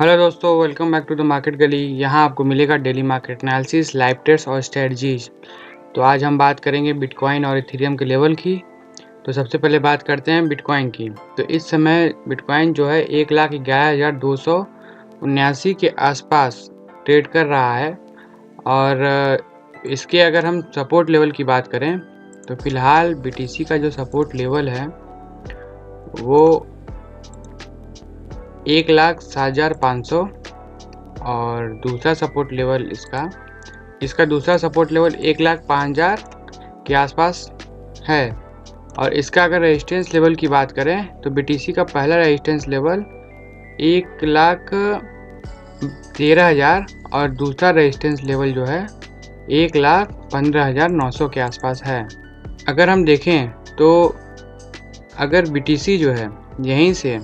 Hello दोस्तों, welcome back to the market Gali. यहाँ आपको मिलेगा daily market analysis, live trades और स्ट्रेटजीज। तो आज हम बात करेंगे बिटकॉइन और इथेरियम के लेवल की। तो सबसे पहले बात करते हैं बिटकॉइन की। तो इस समय बिटकॉइन जो है 1,11,279 के आसपास ट्रेड कर रहा है। और इसके अगर हम सपोर्ट लेवल की बात करें तो फिलहाल BTC का जो सपोर्ट लेवल है वो 1,07,500 और दूसरा सपोर्ट लेवल इसका दूसरा सपोर्ट लेवल 1,05,000 के आसपास है। और इसका अगर रेजिस्टेंस लेवल की बात करें तो BTC का पहला रेजिस्टेंस लेवल 1,13,000 और दूसरा रेजिस्टेंस लेवल जो है 1,15,900 के आसपास है। अगर हम देखें तो अगर BTC जो है यहीं से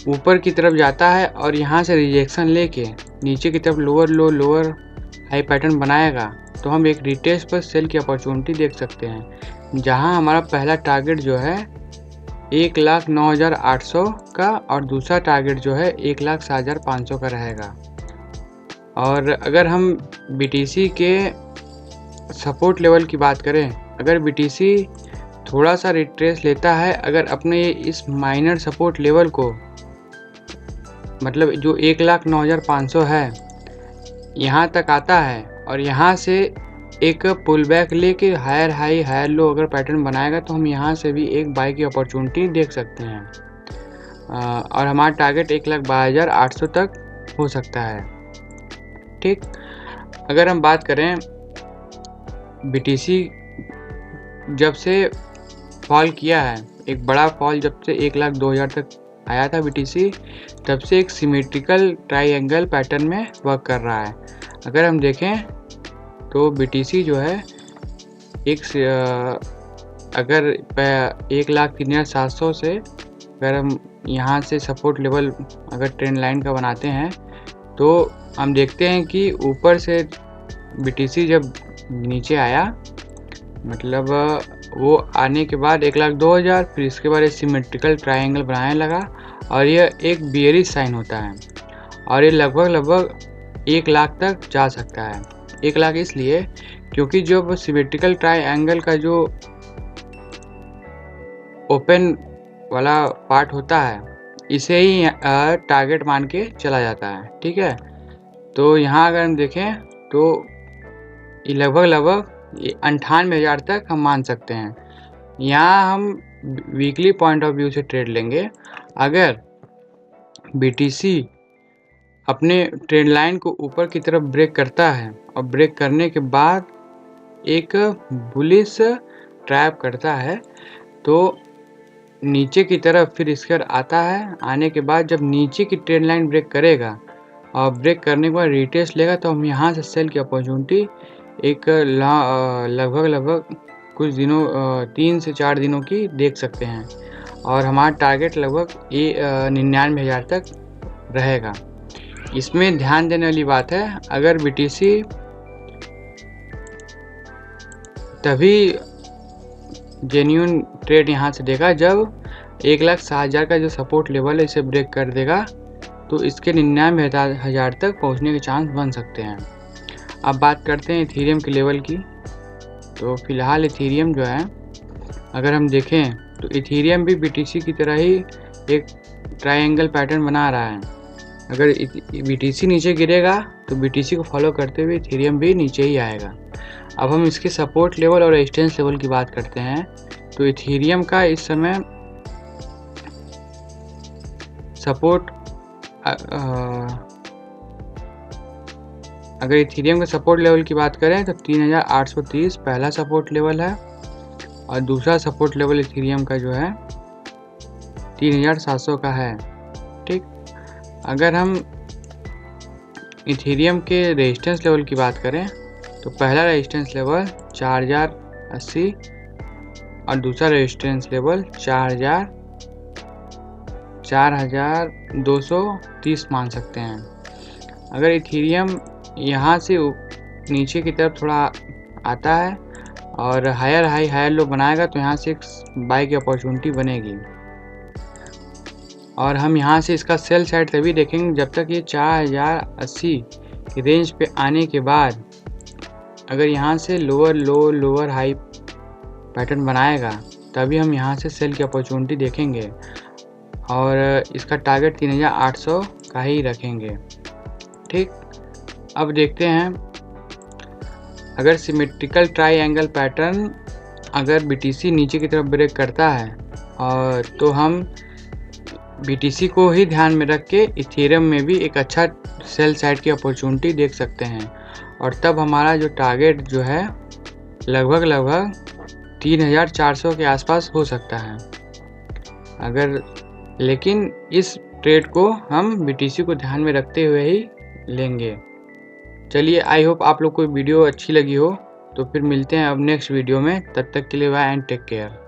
ऊपर की तरफ जाता है और यहाँ से रिजेक्शन लेके नीचे की तरफ लोअर लो लोअर हाई पैटर्न बनाएगा तो हम एक रिटेस्ट पर सेल की अपॉर्चुनिटी देख सकते हैं, जहाँ हमारा पहला टारगेट जो है 1,09,800 का और दूसरा टारगेट जो है 1,07,500 का रहेगा। और अगर हम BTC के सपोर्ट लेवल की बात करें, अगर BTC थोड़ा सा रिट्रेस लेता है, अगर अपने इस माइनर सपोर्ट लेवल को मतलब जो 1,09,500 है यहाँ तक आता है और यहाँ से एक पुल बैक लेके हायर हाई हायर लो अगर पैटर्न बनाएगा तो हम यहाँ से भी एक बाई की अपॉर्चुनिटी देख सकते हैं। और हमारा टारगेट 1,12,800 तक हो सकता है। ठीक, अगर हम बात करें BTC जब से फॉल किया है, एक बड़ा फॉल जब से 1,02,000 तक आया था BTC, तब से एक सिमेट्रिकल ट्राइएंगल पैटर्न में वर्क कर रहा है। अगर हम देखें तो BTC जो है अगर 1,03,700 से अगर हम यहाँ से सपोर्ट लेवल अगर ट्रेंड लाइन का बनाते हैं तो हम देखते हैं कि ऊपर से BTC जब नीचे आया, मतलब वो आने के बाद 1,02,000, फिर इसके बाद एक सिमेट्रिकल ट्रायंगल बनाने लगा और यह एक बियरिश साइन होता है और ये लगभग 1,00,000 तक जा सकता है। 1,00,000 इसलिए क्योंकि जब सिमेट्रिकल ट्रायंगल का जो ओपन वाला पार्ट होता है इसे ही टारगेट मान के चला जाता है। ठीक है, तो यहाँ अगर हम देखें तो ये लगभग 98,000 तक हम मान सकते हैं। यहाँ हम वीकली पॉइंट ऑफ व्यू से ट्रेड लेंगे। अगर BTC अपने ट्रेंड लाइन को ऊपर की तरफ ब्रेक करता है और ब्रेक करने के बाद एक बुलिश ट्रैप करता है तो नीचे की तरफ फिर इसके आता है। आने के बाद जब नीचे की ट्रेंड लाइन ब्रेक करेगा और ब्रेक करने के बाद रिटेस्ट लेगा तो हम यहाँ से सेल की अपॉर्चुनिटी एक लगभग कुछ दिनों 3 से 4 दिनों की देख सकते हैं और हमारा टारगेट लगभग 99,000 तक रहेगा। इसमें ध्यान देने वाली बात है, अगर BTC तभी जेन्युइन ट्रेड यहाँ से देगा जब 1,07,000 का जो सपोर्ट लेवल है इसे ब्रेक कर देगा तो इसके 99,000 तक पहुँचने के चांस बन सकते हैं। अब बात करते हैं इथेरियम के लेवल की। तो फिलहाल इथेरियम जो है अगर हम देखें तो इथेरियम भी BTC की तरह ही एक ट्रायंगल पैटर्न बना रहा है। अगर BTC नीचे गिरेगा तो BTC को फॉलो करते हुए इथेरियम भी नीचे ही आएगा। अब हम इसके सपोर्ट लेवल और रेजिस्टेंस लेवल की बात करते हैं तो इथेरियम का इस समय सपोर्ट अगर इथेरियम के सपोर्ट लेवल की बात करें तो 3,830 पहला सपोर्ट लेवल है और दूसरा सपोर्ट लेवल इथेरियम का जो है 3,700 का है। ठीक, अगर हम इथेरियम के रेजिस्टेंस लेवल की बात करें तो पहला रेजिस्टेंस लेवल 4,080 और दूसरा रेजिस्टेंस लेवल 4,230 मान सकते हैं। अगर इथेरियम यहाँ से नीचे की तरफ थोड़ा आता है और हायर हाई हायर लो बनाएगा तो यहाँ से एक बाई की अपॉर्चुनिटी बनेगी। और हम यहाँ से इसका सेल साइड तभी देखेंगे जब तक ये 4080 की रेंज पे आने के बाद अगर यहाँ से लोअर लो लोअर हाई पैटर्न बनाएगा तभी हम यहाँ से सेल की अपॉर्चुनिटी देखेंगे और इसका टारगेट 3800 का ही रखेंगे। ठीक, अब देखते हैं अगर सिमेट्रिकल ट्राइएंगल पैटर्न अगर BTC नीचे की तरफ ब्रेक करता है और तो हम BTC को ही ध्यान में रख के इथेरियम में भी एक अच्छा सेल साइड की अपॉर्चुनिटी देख सकते हैं और तब हमारा जो टारगेट जो है लगभग 3400 के आसपास हो सकता है। अगर लेकिन इस ट्रेड को हम BTC को ध्यान में रखते हुए ही लेंगे। चलिए, आई होप आप लोग को वीडियो अच्छी लगी हो, तो फिर मिलते हैं अब नेक्स्ट वीडियो में। तब तक के लिए बाय एंड टेक केयर।